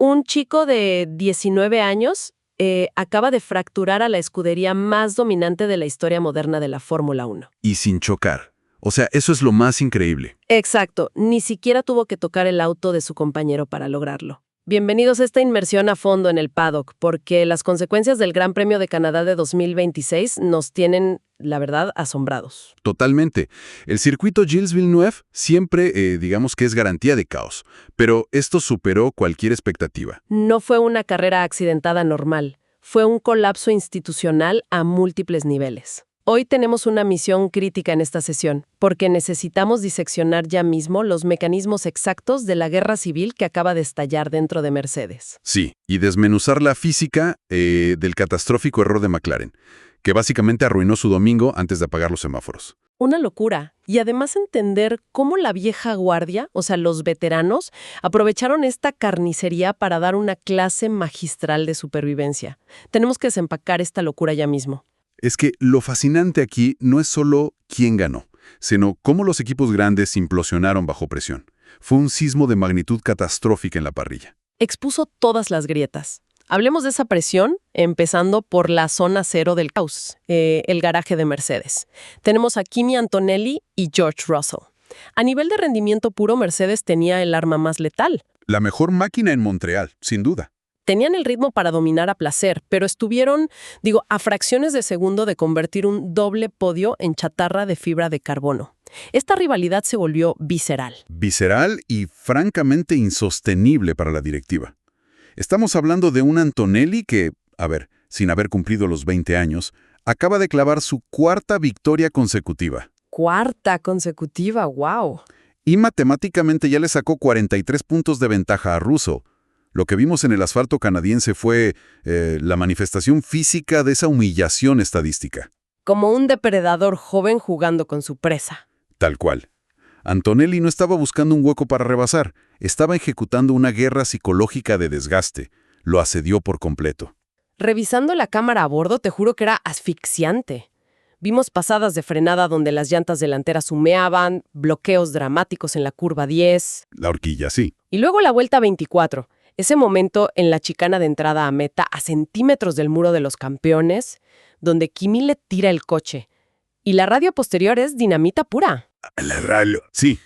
Un chico de 19 años acaba de fracturar a la escudería más dominante de la historia moderna de la Fórmula 1. Y sin chocar. O sea, eso es lo más increíble. Exacto, ni siquiera tuvo que tocar el auto de su compañero para lograrlo. Bienvenidos a esta inmersión a fondo en el paddock, porque las consecuencias del Gran Premio de Canadá de 2026 nos tienen, la verdad, asombrados. Totalmente. El circuito Gilles Villeneuve siempre, digamos que es garantía de caos, pero esto superó cualquier expectativa. No fue una carrera accidentada normal, fue un colapso institucional a múltiples niveles. Hoy tenemos una misión crítica en esta sesión, porque necesitamos diseccionar ya mismo los mecanismos exactos de la guerra civil que acaba de estallar dentro de Mercedes. Sí, y desmenuzar la física del catastrófico error de McLaren, que básicamente arruinó su domingo antes de apagar los semáforos. Una locura. Y además entender cómo la vieja guardia, o sea, los veteranos, aprovecharon esta carnicería para dar una clase magistral de supervivencia. Tenemos que desempacar esta locura ya mismo. Es que lo fascinante aquí no es solo quién ganó, sino cómo los equipos grandes implosionaron bajo presión. Fue un sismo de magnitud catastrófica en la parrilla. Expuso todas las grietas. Hablemos de esa presión, empezando por la zona cero del caos, el garaje de Mercedes. Tenemos a Kimi Antonelli y George Russell. A nivel de rendimiento puro, Mercedes tenía el arma más letal. La mejor máquina en Montreal, sin duda. Tenían el ritmo para dominar a placer, pero estuvieron, a fracciones de segundo de convertir un doble podio en chatarra de fibra de carbono. Esta rivalidad se volvió visceral. Visceral y francamente insostenible para la directiva. Estamos hablando de un Antonelli que, sin haber cumplido los 20 años, acaba de clavar su cuarta victoria consecutiva. Cuarta consecutiva, wow. Y matemáticamente ya le sacó 43 puntos de ventaja a Russell. Lo que vimos en el asfalto canadiense fue la manifestación física de esa humillación estadística. Como un depredador joven jugando con su presa. Tal cual. Antonelli no estaba buscando un hueco para rebasar, estaba ejecutando una guerra psicológica de desgaste. Lo asedió por completo. Revisando la cámara a bordo, te juro que era asfixiante. Vimos pasadas de frenada donde las llantas delanteras humeaban, bloqueos dramáticos en la curva 10. La horquilla, sí. Y luego la vuelta 24. Ese momento en la chicana de entrada a meta, a centímetros del muro de los campeones, donde Kimi le tira el coche. Y la radio posterior es dinamita pura. La radio, sí.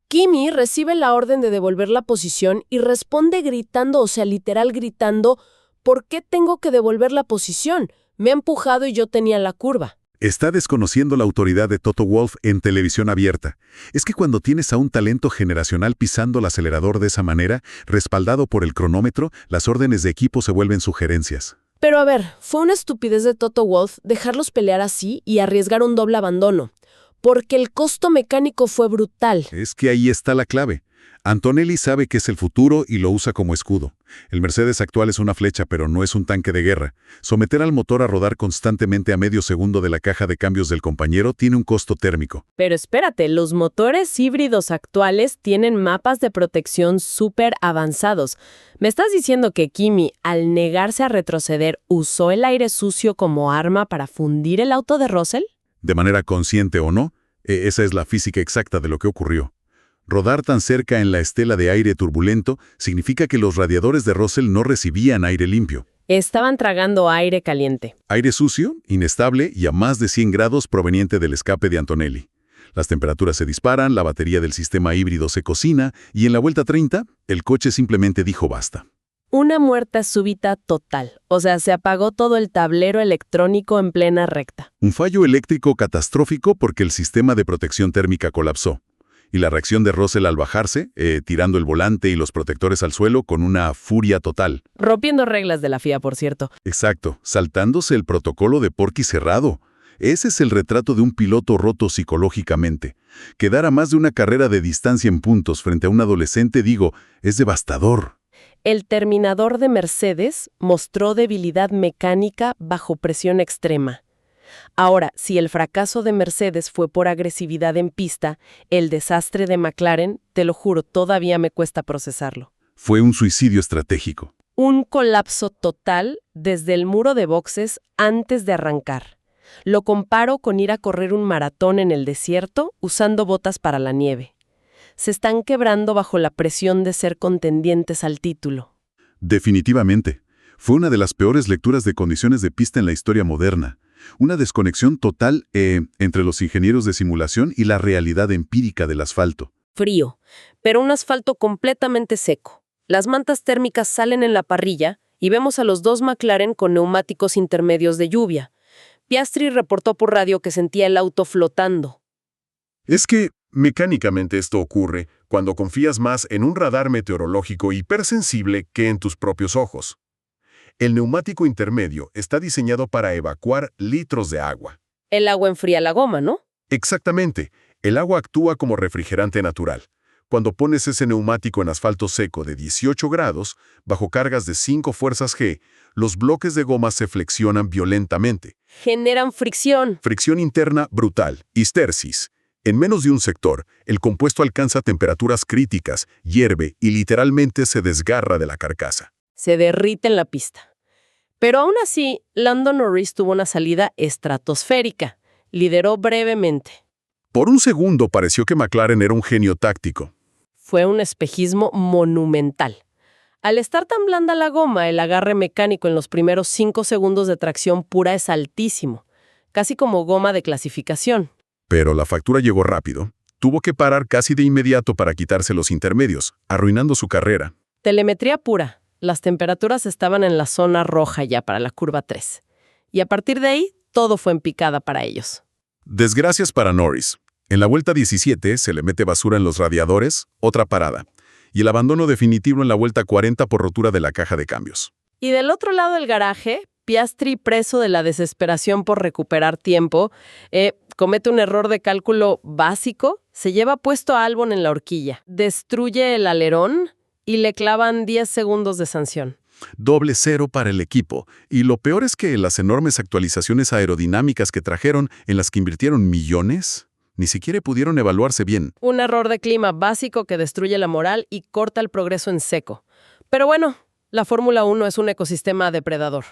Kimi recibe la orden de devolver la posición y responde gritando, o sea, literal gritando, ¿por qué tengo que devolver la posición? Me ha empujado y yo tenía la curva. Está desconociendo la autoridad de Toto Wolff en televisión abierta. Es que cuando tienes a un talento generacional pisando el acelerador de esa manera, respaldado por el cronómetro, las órdenes de equipo se vuelven sugerencias. Pero a ver, fue una estupidez de Toto Wolff dejarlos pelear así y arriesgar un doble abandono. Porque el costo mecánico fue brutal. Es que ahí está la clave. Antonelli sabe que es el futuro y lo usa como escudo. El Mercedes actual es una flecha, pero no es un tanque de guerra. Someter al motor a rodar constantemente a medio segundo de la caja de cambios del compañero tiene un costo térmico. Pero espérate, los motores híbridos actuales tienen mapas de protección súper avanzados. ¿Me estás diciendo que Kimi, al negarse a retroceder, usó el aire sucio como arma para fundir el auto de Russell? De manera consciente o no, esa es la física exacta de lo que ocurrió. Rodar tan cerca en la estela de aire turbulento significa que los radiadores de Russell no recibían aire limpio. Estaban tragando aire caliente. Aire sucio, inestable y a más de 100 grados proveniente del escape de Antonelli. Las temperaturas se disparan, la batería del sistema híbrido se cocina y en la vuelta 30, el coche simplemente dijo basta. Una muerte súbita total. O sea, se apagó todo el tablero electrónico en plena recta. Un fallo eléctrico catastrófico porque el sistema de protección térmica colapsó. Y la reacción de Russell al bajarse, tirando el volante y los protectores al suelo con una furia total. Rompiendo reglas de la FIA, por cierto. Exacto, saltándose el protocolo de porqui cerrado. Ese es el retrato de un piloto roto psicológicamente. Quedar a más de una carrera de distancia en puntos frente a un adolescente, es devastador. El terminador de Mercedes mostró debilidad mecánica bajo presión extrema. Ahora, si el fracaso de Mercedes fue por agresividad en pista, el desastre de McLaren, te lo juro, todavía me cuesta procesarlo. Fue un suicidio estratégico. Un colapso total desde el muro de boxes antes de arrancar. Lo comparo con ir a correr un maratón en el desierto usando botas para la nieve. Se están quebrando bajo la presión de ser contendientes al título. Definitivamente. Fue una de las peores lecturas de condiciones de pista en la historia moderna. Una desconexión total entre los ingenieros de simulación y la realidad empírica del asfalto. Frío, pero un asfalto completamente seco. Las mantas térmicas salen en la parrilla y vemos a los dos McLaren con neumáticos intermedios de lluvia. Piastri reportó por radio que sentía el auto flotando. Es que, mecánicamente esto ocurre cuando confías más en un radar meteorológico hipersensible que en tus propios ojos. El neumático intermedio está diseñado para evacuar litros de agua. El agua enfría la goma, ¿no? Exactamente. El agua actúa como refrigerante natural. Cuando pones ese neumático en asfalto seco de 18 grados, bajo cargas de 5 fuerzas G, los bloques de goma se flexionan violentamente. Generan fricción. Fricción interna brutal, histersis. En menos de un sector, el compuesto alcanza temperaturas críticas, hierve y literalmente se desgarra de la carcasa. Se derrite en la pista. Pero aún así, Lando Norris tuvo una salida estratosférica. Lideró brevemente. Por un segundo pareció que McLaren era un genio táctico. Fue un espejismo monumental. Al estar tan blanda la goma, el agarre mecánico en los primeros 5 segundos de tracción pura es altísimo, casi como goma de clasificación. Pero la factura llegó rápido. Tuvo que parar casi de inmediato para quitarse los intermedios, arruinando su carrera. Telemetría pura. Las temperaturas estaban en la zona roja ya para la curva 3. Y a partir de ahí, todo fue en picada para ellos. Desgracias para Norris. En la vuelta 17 se le mete basura en los radiadores, otra parada, y el abandono definitivo en la vuelta 40 por rotura de la caja de cambios. Y del otro lado del garaje, Piastri, preso de la desesperación por recuperar tiempo, comete un error de cálculo básico, se lleva puesto a Albon en la horquilla, destruye el alerón y le clavan 10 segundos de sanción. Doble cero para el equipo, y lo peor es que las enormes actualizaciones aerodinámicas que trajeron, en las que invirtieron millones, ni siquiera pudieron evaluarse bien. Un error de clima básico que destruye la moral y corta el progreso en seco. Pero bueno, la Fórmula 1 es un ecosistema depredador.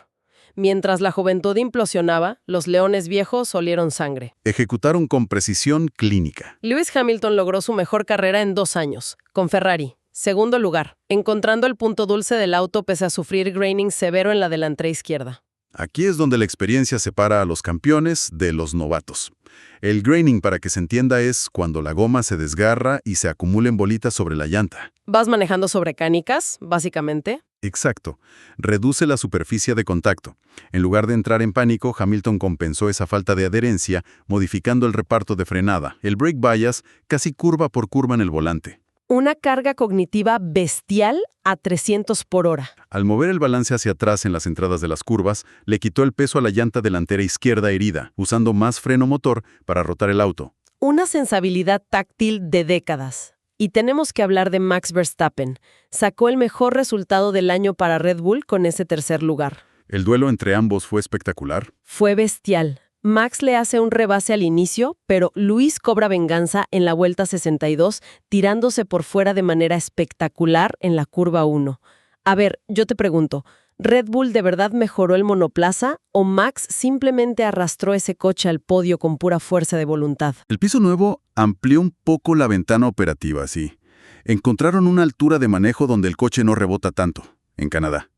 Mientras la juventud implosionaba, los leones viejos olieron sangre. Ejecutaron con precisión clínica. Lewis Hamilton logró su mejor carrera en 2 años, con Ferrari. Segundo lugar, encontrando el punto dulce del auto pese a sufrir graining severo en la delantera izquierda. Aquí es donde la experiencia separa a los campeones de los novatos. El graining, para que se entienda, es cuando la goma se desgarra y se acumulen bolitas sobre la llanta. Vas manejando sobre canicas, básicamente. Exacto. Reduce la superficie de contacto. En lugar de entrar en pánico, Hamilton compensó esa falta de adherencia modificando el reparto de frenada, el brake bias, casi curva por curva en el volante. Una carga cognitiva bestial a 300 por hora. Al mover el balance hacia atrás en las entradas de las curvas, le quitó el peso a la llanta delantera izquierda herida, usando más freno motor para rotar el auto. Una sensibilidad táctil de décadas. Y tenemos que hablar de Max Verstappen. Sacó el mejor resultado del año para Red Bull con ese tercer lugar. El duelo entre ambos fue espectacular. Fue bestial. Max le hace un rebase al inicio, pero Luis cobra venganza en la vuelta 62, tirándose por fuera de manera espectacular en la curva 1. A ver, yo te pregunto, ¿Red Bull de verdad mejoró el monoplaza o Max simplemente arrastró ese coche al podio con pura fuerza de voluntad? El piso nuevo amplió un poco la ventana operativa, sí. Encontraron una altura de manejo donde el coche no rebota tanto, en Canadá.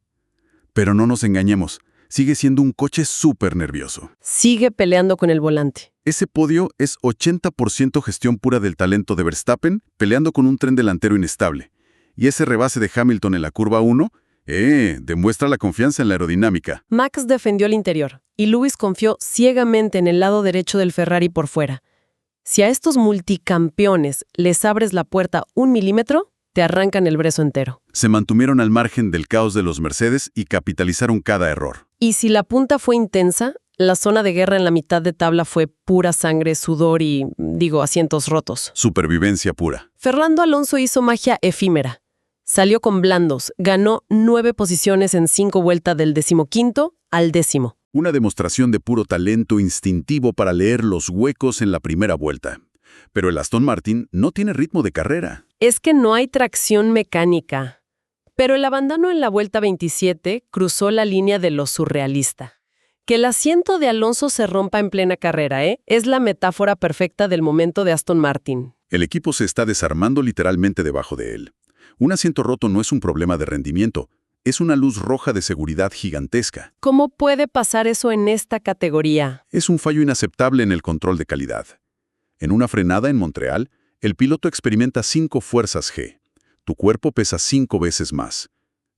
Pero no nos engañemos. Sigue siendo un coche súper nervioso. Sigue peleando con el volante. Ese podio es 80% gestión pura del talento de Verstappen, peleando con un tren delantero inestable. Y ese rebase de Hamilton en la curva 1, demuestra la confianza en la aerodinámica. Max defendió el interior, y Lewis confió ciegamente en el lado derecho del Ferrari por fuera. Si a estos multicampeones les abres la puerta 1 milímetro, te arrancan el brezo entero. Se mantuvieron al margen del caos de los Mercedes y capitalizaron cada error. Y si la punta fue intensa, la zona de guerra en la mitad de tabla fue pura sangre, sudor y, asientos rotos. Supervivencia pura. Fernando Alonso hizo magia efímera. Salió con blandos, ganó 9 posiciones en 5 vueltas del 15º al 10º. Una demostración de puro talento instintivo para leer los huecos en la primera vuelta. Pero el Aston Martin no tiene ritmo de carrera. Es que no hay tracción mecánica. Pero el abandono en la vuelta 27 cruzó la línea de lo surrealista. Que el asiento de Alonso se rompa en plena carrera, es la metáfora perfecta del momento de Aston Martin. El equipo se está desarmando literalmente debajo de él. Un asiento roto no es un problema de rendimiento, Es una luz roja de seguridad gigantesca. ¿Cómo puede pasar eso en esta categoría? Es un fallo inaceptable en el control de calidad. En una frenada en Montreal, el piloto experimenta 5 fuerzas G. Tu cuerpo pesa 5 veces más.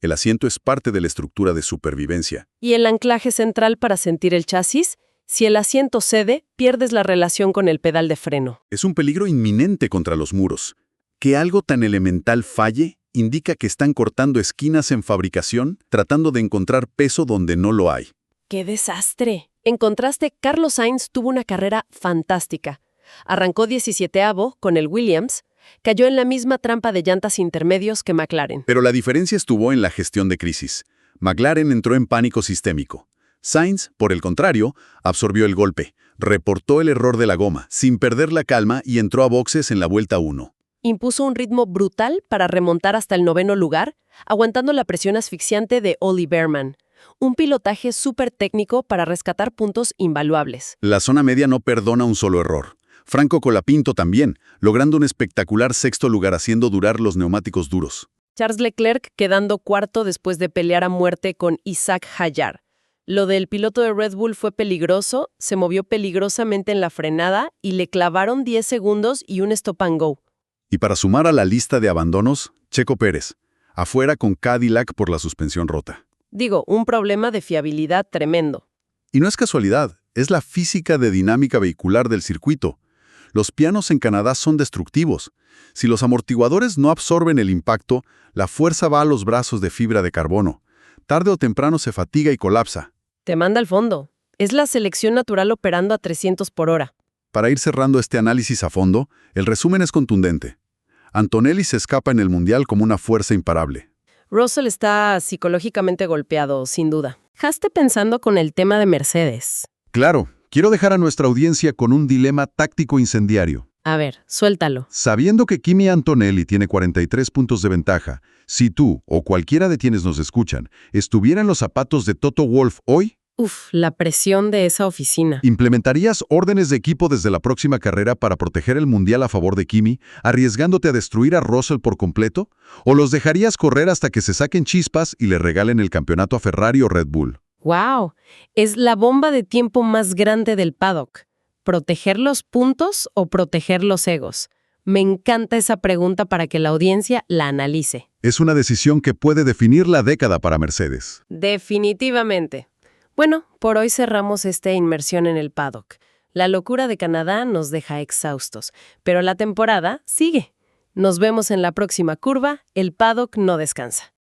El asiento es parte de la estructura de supervivencia. ¿Y el anclaje central para sentir el chasis? Si el asiento cede, pierdes la relación con el pedal de freno. Es un peligro inminente contra los muros. Que algo tan elemental falle indica que están cortando esquinas en fabricación, tratando de encontrar peso donde no lo hay. ¡Qué desastre! En contraste, Carlos Sainz tuvo una carrera fantástica. Arrancó 17avo con el Williams, cayó en la misma trampa de llantas intermedios que McLaren. Pero la diferencia estuvo en la gestión de crisis. McLaren entró en pánico sistémico. Sainz, por el contrario, absorbió el golpe, reportó el error de la goma, sin perder la calma y entró a boxes en la vuelta 1. Impuso un ritmo brutal para remontar hasta el 9º lugar, aguantando la presión asfixiante de Ollie Bearman. Un pilotaje súper técnico para rescatar puntos invaluables. La zona media no perdona un solo error. Franco Colapinto también, logrando un espectacular 6º lugar haciendo durar los neumáticos duros. Charles Leclerc quedando 4º después de pelear a muerte con Isaac Hayar. Lo del piloto de Red Bull fue peligroso, se movió peligrosamente en la frenada y le clavaron 10 segundos y un stop and go. Y para sumar a la lista de abandonos, Checo Pérez, afuera con Cadillac por la suspensión rota. Digo, un problema de fiabilidad tremendo. Y no es casualidad, es la física de dinámica vehicular del circuito. Los pianos en Canadá son destructivos. Si los amortiguadores no absorben el impacto, la fuerza va a los brazos de fibra de carbono. Tarde o temprano se fatiga y colapsa. Te manda al fondo. Es la selección natural operando a 300 por hora. Para ir cerrando este análisis a fondo, el resumen es contundente. Antonelli se escapa en el Mundial como una fuerza imparable. Russell está psicológicamente golpeado, sin duda. Dejaste pensando con el tema de Mercedes. Claro, quiero dejar a nuestra audiencia con un dilema táctico incendiario. A ver, suéltalo. Sabiendo que Kimi Antonelli tiene 43 puntos de ventaja, si tú o cualquiera de quienes nos escuchan estuviera en los zapatos de Toto Wolff hoy, La presión de esa oficina. ¿implementarías órdenes de equipo desde la próxima carrera para proteger el Mundial a favor de Kimi, arriesgándote a destruir a Russell por completo? ¿O los dejarías correr hasta que se saquen chispas y le regalen el campeonato a Ferrari o Red Bull? ¡Wow! Es la bomba de tiempo más grande del paddock. ¿Proteger los puntos o proteger los egos? Me encanta esa pregunta para que la audiencia la analice. Es una decisión que puede definir la década para Mercedes. Definitivamente. Bueno, por hoy cerramos esta inmersión en el paddock. La locura de Canadá nos deja exhaustos, pero la temporada sigue. Nos vemos en la próxima curva, el paddock no descansa.